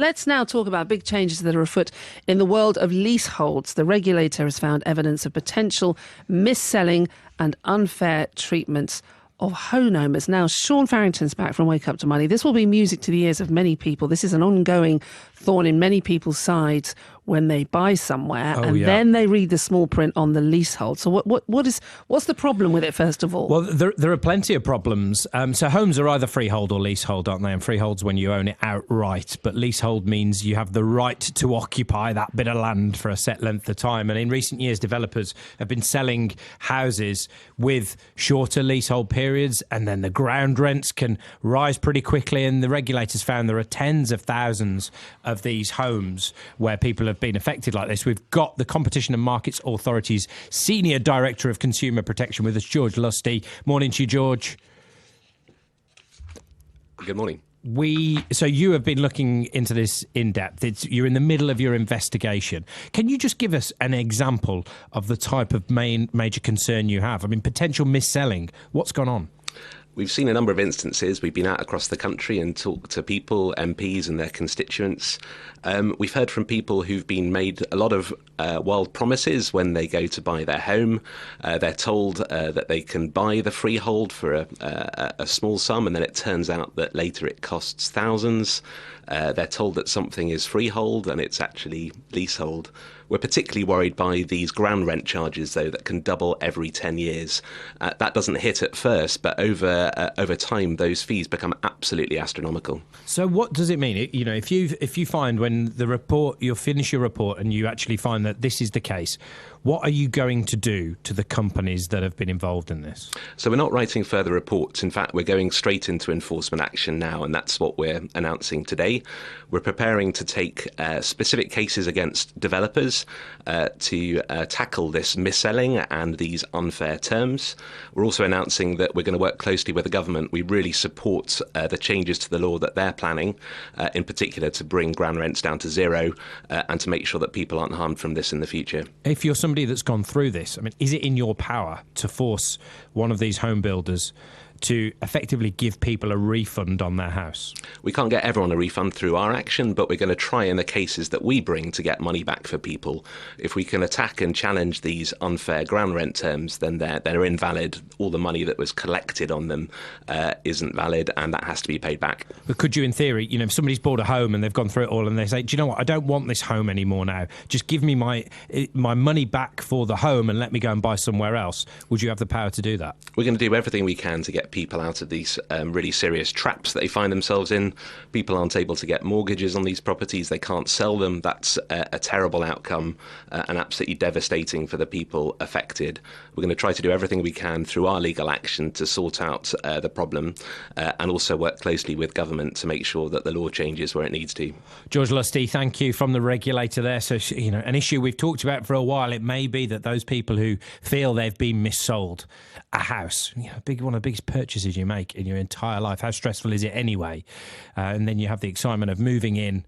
Let's now talk about big changes that are afoot in the world of leaseholds. The regulator has found evidence of potential mis-selling and unfair treatments of homeowners. Now, Sean Farrington's back from Wake Up to Money. This will be music to the ears of many people. This is an ongoing thorn in many people's sides when they buy somewhere then they read the small print on the leasehold. So what's the problem with it, first of all? Well, there are plenty of problems. So homes are either freehold or leasehold, aren't they? And freehold's when you own it outright, but leasehold means you have the right to occupy that bit of land for a set length of time. And in recent years, developers have been selling houses with shorter leasehold periods, and then the ground rents can rise pretty quickly. And the regulators found there are tens of thousands of these homes where people have been affected like this. We've got the Competition and Markets Authority's Senior Director of Consumer Protection with us, George Lusty. Morning to you, George. Good morning. So you have been looking into this in depth. You're in the middle of your investigation. Can you just give us an example of the type of major concern you have? I mean, potential mis-selling. What's gone on? We've seen a number of instances. We've been out across the country and talked to people, MPs and their constituents. We've heard from people who've been made a lot of wild promises when they go to buy their home. They're told that they can buy the freehold for a small sum, and then it turns out that later it costs thousands. They're told that something is freehold and it's actually leasehold. We're particularly worried by these ground rent charges, though, that can double every 10 years. That doesn't hit at first, but over time, those fees become absolutely astronomical. So what does it mean? You know, if you find when you'll finish your report and you actually find that this is the case, what are you going to do to the companies that have been involved in this? So we're not writing further reports. In fact, we're going straight into enforcement action now, and that's what we're announcing today. We're preparing to take specific cases against developers to tackle this mis-selling and these unfair terms. We're also announcing that we're going to work closely with the government. We really support the changes to the law that they're planning, in particular to bring ground rents down to zero and to make sure that people aren't harmed from this in the future. If you're somebody that's gone through this, I mean, is it in your power to force one of these home builders to effectively give people a refund on their house? We can't get everyone a refund through our action, but we're going to try in the cases that we bring to get money back for people. If we can attack and challenge these unfair ground rent terms, then they're invalid. All the money that was collected on them isn't valid, and that has to be paid back. But could you, in theory, if somebody's bought a home and they've gone through it all and they say, do you know what, I don't want this home anymore now, just give me my money back for the home and let me go and buy somewhere else, would you have the power to do that? We're going to do everything we can to get people out of these really serious traps that they find themselves in. People aren't able to get mortgages on these properties. They can't sell them. That's a terrible outcome and absolutely devastating for the people affected. We're going to try to do everything we can through our legal action to sort out the problem and also work closely with government to make sure that the law changes where it needs to. George Lusty, thank you, from the regulator there. So, an issue we've talked about for a while. It may be that those people who feel they've been missold a house, one of the biggest purchases you make in your entire life. How stressful is it anyway? And then you have the excitement of moving in,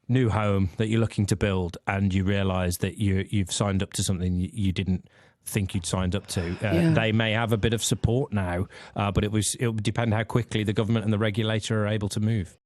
new home that you're looking to build, and you realise that you've signed up to something you didn't think you'd signed up to. They may have a bit of support now, but it would depend how quickly the government and the regulator are able to move.